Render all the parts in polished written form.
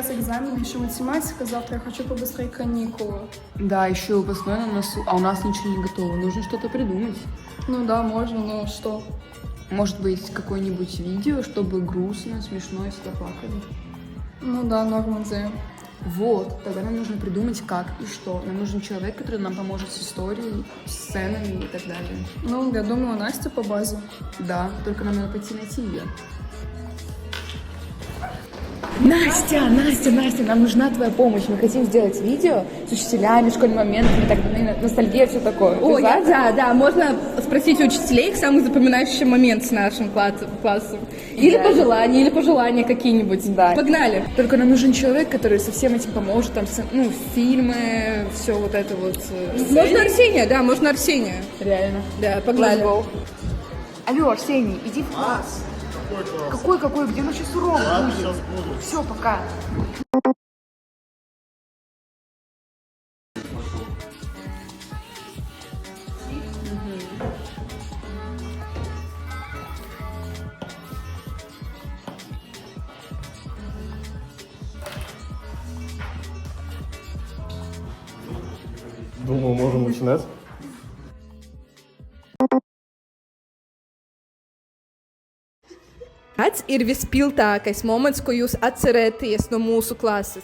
сейчас экзамен, еще математика, завтра я хочу побыстрее каникулы. Да, еще выпускной на носу, а у нас ничего не готово. Нужно что-то придумать. Ну да, можно, но что? Может быть, какое-нибудь видео, чтобы грустно, смешно и всегда плакали? Ну да, норм идея. Вот, тогда нам нужно придумать, как и что. Нам нужен человек, который нам поможет с историей, сценами и так далее. Ну, я думаю, Настя по базе. Да, только нам надо пойти найти ее. Настя, нам нужна твоя помощь. Мы хотим сделать видео с учителями, школьными моментами, так, ностальгия, все такое. О, да, можно спросить у учителей их самый запоминающий момент с нашим классом. Или пожелания какие-нибудь. Да. Погнали. Только нам нужен человек, который со всем этим поможет, там, фильмы, все вот это вот. Можно Арсения. Реально. Да, погнали. Алло, Арсений, иди в класс. Какой? Где у нас сейчас урок будет? Все, пока. Думаю, можем начинать. Kāds ir vispilgtākais moments, ko jūs atcerēties no mūsu klases?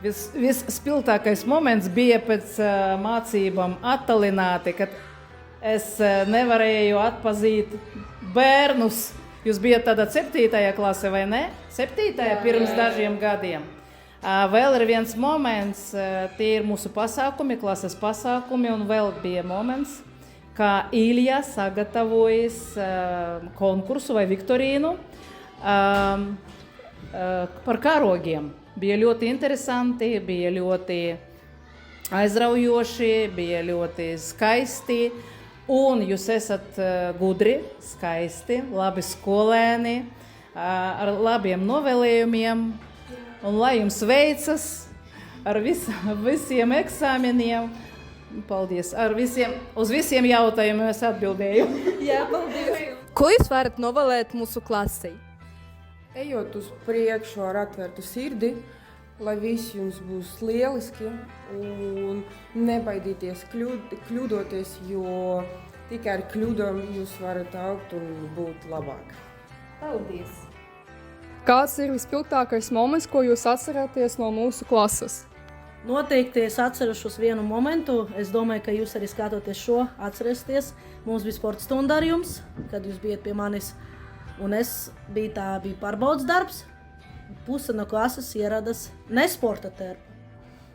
Vispilgtākais moments bija pēc mācībām attālināti, kad es nevarēju atpazīt bērnus. Jūs bijat tādā 7. klasē, vai ne? 7. pirms dažiem gadiem. Vēl ir viens moments, tie ir mūsu pasākumi, klases pasākumi, un vēl bija moments, kā Ilja sagatavojas konkursu vai viktorīnu par karogiem. Bija ļoti interesanti, bija ļoti aizraujoši, bija ļoti skaisti. Un jūs esat gudri, skaisti, labi skolēni, ar labiem novēlējumiem. Un lai jums veicas ar visiem eksāmeniem. Paldies. Uz visiem jautājumiem es atbildēju. Jā, paldies. Ko jūs varat novēlēt mūsu klasei? Ejot uz priekšu ar atvērtu sirdi, lai viss jums būs lieliski un nebaidīties kļūdoties, jo tikai ar kļūdām jūs varat augt un būt labāk. Paldies. Kāds ir vispilgtākais moments, ko jūs atceraties no mūsu klases? Noteikti es atceros vienu momentu. Es domāju, ka jūs arī skatoties šo atcerēsieties. Mums bija sporta stunda ar jums, kad jūs bijat pie manis. Un bija pārbaudas darbs. Puse no klases ieradas nesporta terpa,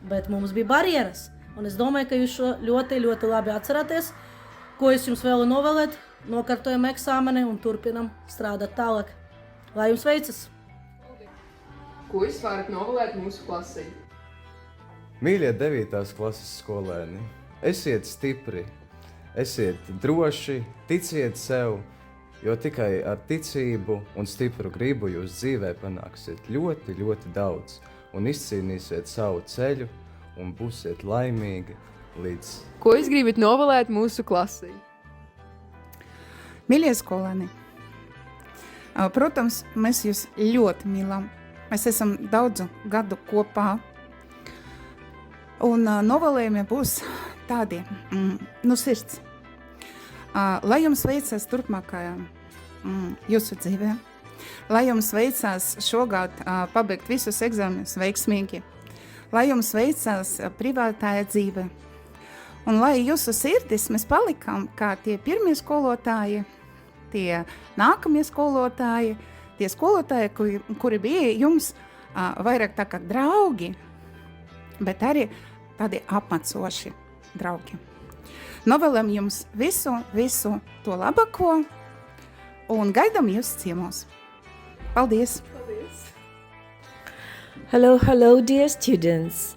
bet mums bija barjeras. Un es domāju, ka jūs šo ļoti, ļoti labi atceraties. Ko es jums vēlu novēlēt? Nokārtojam eksāmeni un turpinam strādāt tālāk. Lai jums veicas! Ko jūs varat novēlēt mūsu klasei? Mīļie 9. klases skolēni, esiet stipri, esiet droši, ticiet sev, jo tikai ar ticību un stipru gribu jūs dzīvē panāksiet ļoti, ļoti daudz un izcīnīsiet savu ceļu un būsiet laimīgi līdz... Ko jūs gribat novēlēt mūsu klasei? Mīļie skolēni, protams, mēs jūs ļoti mīlam. Mēs esam daudzu gadu kopā. Un novēlējumi būs tādi, no sirds. Lai jums veicas turpmākajā jūsu dzīvē, lai jums veicas šogad pabeigt visus egzāmenus veiksmīgi, lai jums veicas privātāja dzīve, un lai jūsu sirdis mēs palikam kā tie pirmie skolotāji, tie nākamie skolotāji, tie skolotāji, kuri bija jums vairāk tā kā draugi, bet arī tādi apmacoši draugi. Novēlam jums visu to labāko un gaidām jūs ciemos. Paldies! Hello, dear students.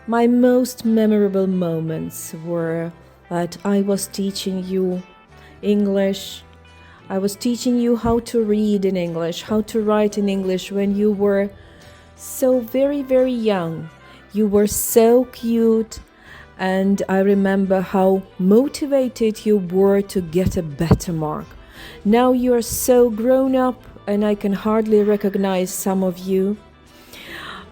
My most memorable moments were that I was teaching you English. I was teaching you how to read in English, how to write in English when you were so very, very young. You were so cute, and I remember how motivated you were to get a better mark. Now you are so grown up, and I can hardly recognize some of you.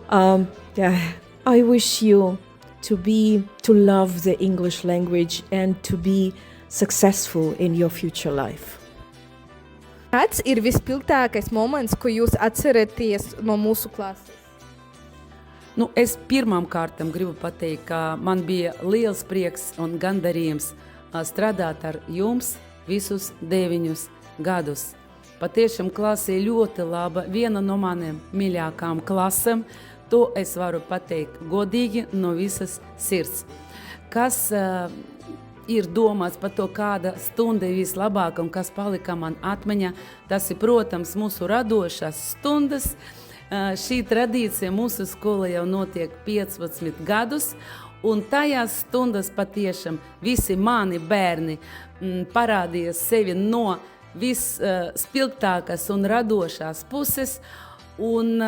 I wish you to love the English language and to be successful in your future life. Kāds ir vispilgtākais moments, ko jūs atceraties no mūsu klases? Nu, es pirmām kārtām gribu pateikt, ka man bija liels prieks un gandarījums strādāt ar jums visus 9 gadus. Patiešām klase ir ļoti laba, viena no maniem mīļākām klasēm. To es varu pateikt godīgi no visas sirds. Kas ir domāts par to, kāda stunda ir vislabāka un kas palika man atmiņā, tas ir, protams, mūsu radošās stundas. Šī tradīcija mūsu skolā jau notiek 15 gadus, un tajās stundas patiešām visi mani bērni parādīja sevi no visspilgtākās un radošās puses, un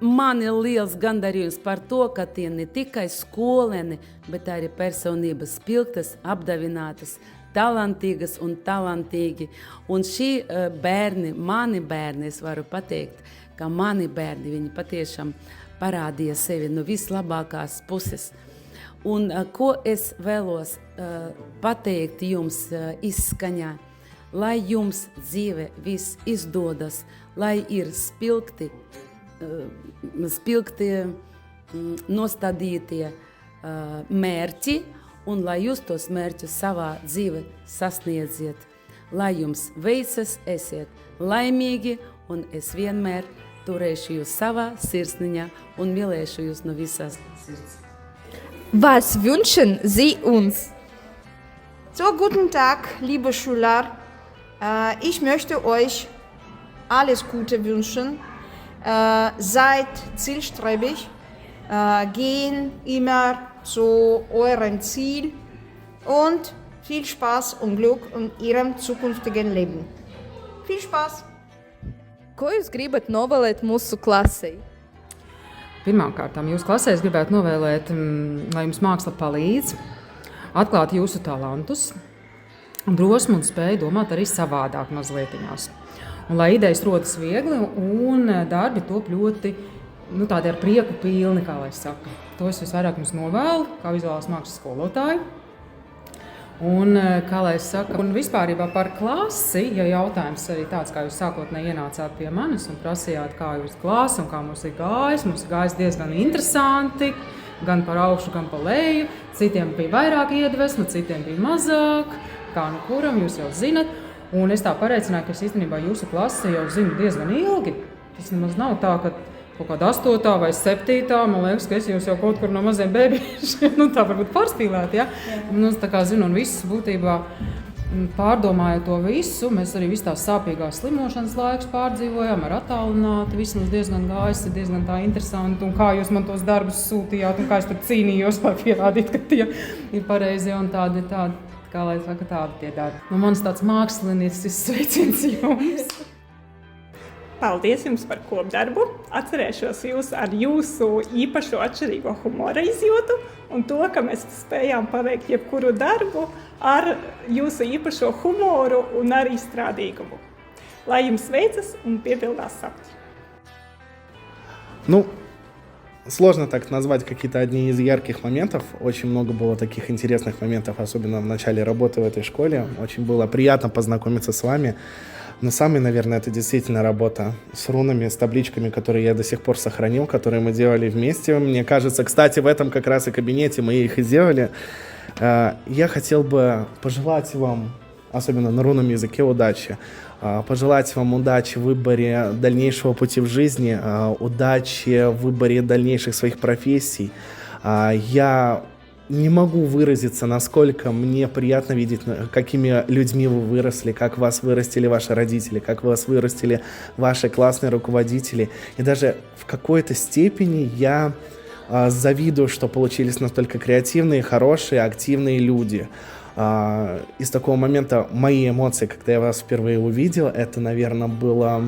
man ir liels gandarījums par to, ka tie ne tikai skolēni, bet arī personības spilgtas, apdāvinātas, talantīgas un talantīgi. Un šī bērni, mani bērni, es varu pateikt, ka mani bērni, viņi patiešām parādīja sevi no vislabākās puses. Un ko es vēlos pateikt jums izskaņā, lai jums dzīve viss izdodas, lai ir spilgti nostādītie mērķi, un lai jūs tos mērķus savā dzīve sasniedziet. Lai jums veicas, esiet laimīgi, un es vienmēr turēšu jūs savā sirsniņā un mīlēšu jūs no visas sirds. Was wünschen Sie uns? So, guten Tag, liebe Schüler. Ich möchte euch alles Gute wünschen. Seid zielstrebig, gehen immer zu eurem Ziel und viel Spaß und Glück in ihrem zukünftigen Leben. Viel Spaß! Ko jūs gribat novēlēt mūsu klasei? Pirmkārt, jūsu klasē es gribētu novēlēt, lai jums māksla palīdz atklāt jūsu talantus, drosmu un spēju domāt arī savādāk mazlietiņās. Un lai idejas rodas viegli un darbi top ļoti tādi ar prieku pilni, kā lai saka. To es visvairāk jums novēlu, kā vizuālās mākslas skolotāju. Un, kā lai saka, un vispārībā par klasi, ja jautājums arī tāds, kā jūs sākotnēji ienācāt pie manis un prasījāt, kā jūs klasi un kā mums ir gājis diezgan interesanti, gan par augšu, gan par leju. Citiem bija vairāk iedvesma, citiem bija mazāk, kā nu kuram, jūs jau zinat. Un es tā pareicināju, ka es īstenībā jūsu klasi jau zinu diezgan ilgi. Tas nemaz nav tā, ka kaut kāda 8. vai 7. Man liekas, ka es jūs jau kaut kur no maziem bēbīšiem, tā varbūt pārspīlēt, ja? Es tā kā zinu, un viss būtībā pārdomājot to visu, mēs arī visu tās sāpīgās slimošanas laikus pārdzīvojām ar attālināti, viss mums diezgan gājis, diezgan tā interesanti, un kā jūs man tos darbus sūtījāt, un kā es tur cīnījos, lai pierādītu, ka tie ir pareizi, un tādi. Kā lai saka, tādi tie darbi. Mans tāds māksliniecis sveiciens jums. Paldies jums par kopdarbu. Atcerēšos jūs ar jūsu īpašo atšķirīgo humora izjūtu un to, ka mēs spējām paveikt jebkuru darbu ar jūsu īpašo humoru un ar izstrādīgumu. Lai jums veicas un piepildās sapņi. Сложно так назвать какие-то одни из ярких моментов. Очень много было таких интересных моментов, особенно в начале работы в этой школе. Очень было приятно познакомиться с вами. Но самое, наверное, это действительно работа с рунами, с табличками, которые я до сих пор сохранил, которые мы делали вместе. Мне кажется, кстати, в этом как раз и кабинете мы их и делали. Я хотел бы пожелать вам, особенно на рунном языке, удачи. Пожелать вам удачи в выборе дальнейшего пути в жизни, удачи в выборе дальнейших своих профессий. Я не могу выразиться, насколько мне приятно видеть, какими людьми вы выросли, как вас вырастили ваши родители, как вас вырастили ваши классные руководители. И даже в какой-то степени я завидую, что получились настолько креативные, хорошие, активные люди. Из такого момента мои эмоции, когда я вас впервые увидел, это, наверное, было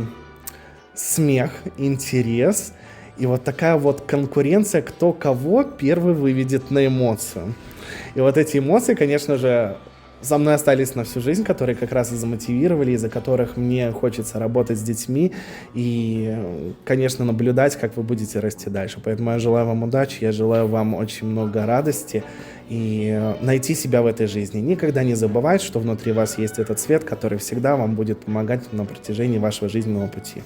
смех, интерес и вот такая вот конкуренция, кто кого первый выведет на эмоцию. И вот эти эмоции, конечно же, со мной остались на всю жизнь, которые как раз и замотивировали, из-за которых мне хочется работать с детьми и, конечно, наблюдать, как вы будете расти дальше. Поэтому я желаю вам удачи, я желаю вам очень много радости и найти себя в этой жизни. Никогда не забывать, что внутри вас есть этот свет, который всегда вам будет помогать на протяжении вашего жизненного пути.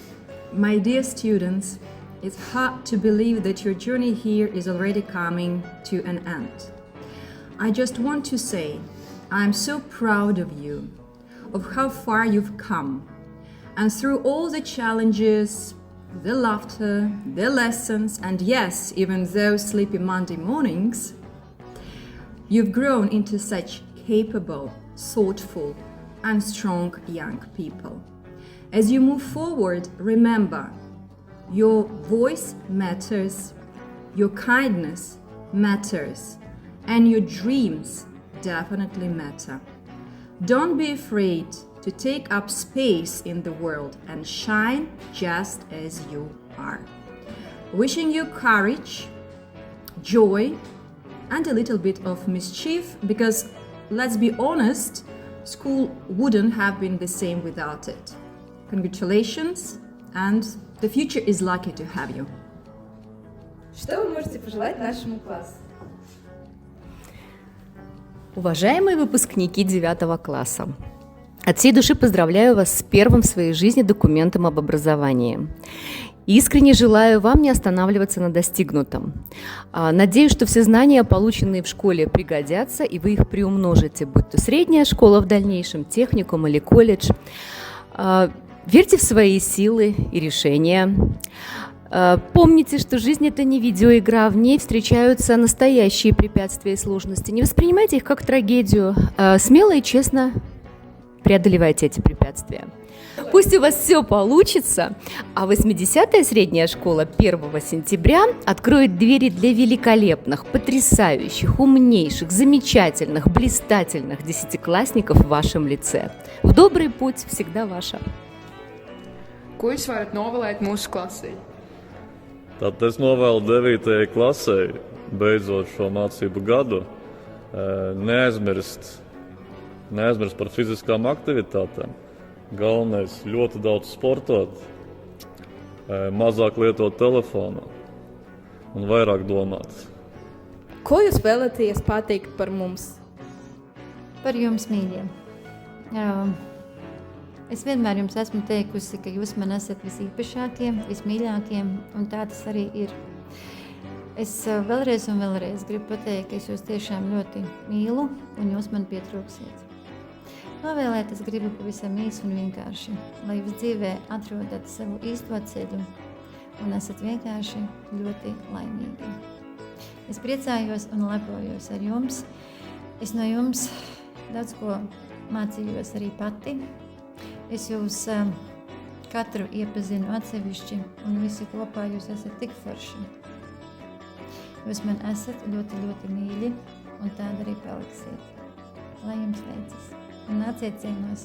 My dear students, it's hard to believe that your journey here is already coming to an end. I just want to say, I'm so proud of you, of how far you've come. And through all the challenges, the laughter, the lessons, and yes, even those sleepy Monday mornings, you've grown into such capable, thoughtful, and strong young people. As you move forward, remember, your voice matters, your kindness matters, and your dreams definitely matter. Don't be afraid to take up space in the world and shine just as you are. Wishing you courage, joy, and a little bit of mischief, because let's be honest, school wouldn't have been the same without it. Congratulations, and the future is lucky to have you. Что вы можете пожелать нашему классу? Уважаемые выпускники 9 класса, от всей души поздравляю вас с первым в своей жизни документом об образовании. Искренне желаю вам не останавливаться на достигнутом. Надеюсь, что все знания, полученные в школе, пригодятся, и вы их приумножите, будь то средняя школа в дальнейшем, техникум или колледж. Верьте в свои силы и решения. Помните, что жизнь – это не видеоигра, в ней встречаются настоящие препятствия и сложности. Не воспринимайте их как трагедию, смело и честно преодолевайте эти препятствия. Пусть у вас все получится, а 80-я средняя школа 1 сентября откроет двери для великолепных, потрясающих, умнейших, замечательных, блистательных десятиклассников в вашем лице. В добрый путь, всегда ваша. Ko jūs varat novēlēt mūsu klasē? Tad es novēlu 9. klasē, beidzot šo mācību gadu, neaizmirst par fiziskām aktivitātēm. Galvenais – ļoti daudz sportot, mazāk lietot telefonu un vairāk domāt. Ko jūs vēlaties pateikt par mums? Par jums, mīļie. Es vienmēr jums esmu teikusi, ka jūs man esat visīpašākie, vismīļākie, un tā tas arī ir. Es vēlreiz un vēlreiz gribu pateikt, ka es jūs tiešām ļoti mīlu, un jūs man pietrūksiet. Novēlēt es gribu pavisam īsi un vienkārši, lai jūs dzīvē atrodat savu īsto ceļu, un esat vienkārši ļoti laimīgi. Es priecājos un lepojos ar jums. Es no jums daudz ko mācījos arī pati. Es jūs katru iepazinu atsevišķi, un visi kopā jūs esat tik forši. Jūs man esat ļoti, ļoti mīļi, un tāda arī paliksiet. Lai jums veicas, un nāciet ciemos!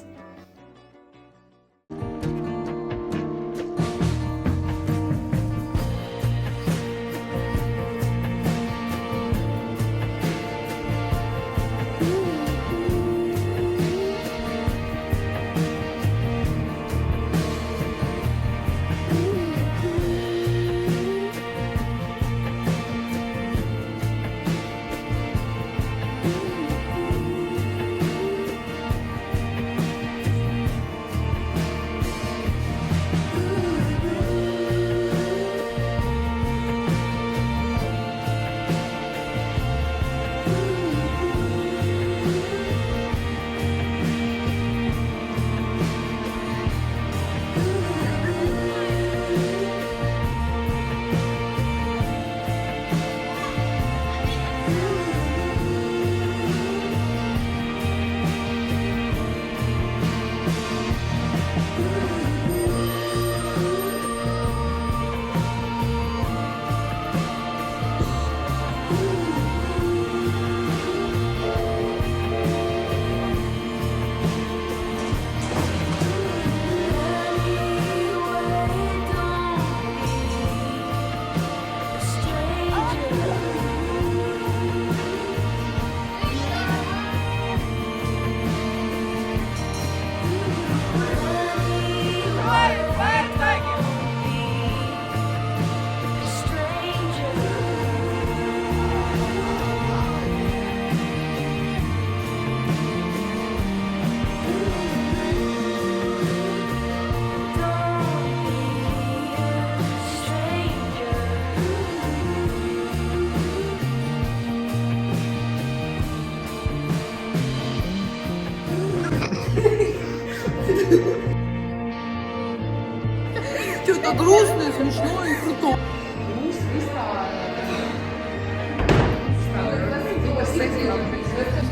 грустное, смешное и крутое.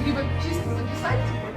Либо чисто записать, типа,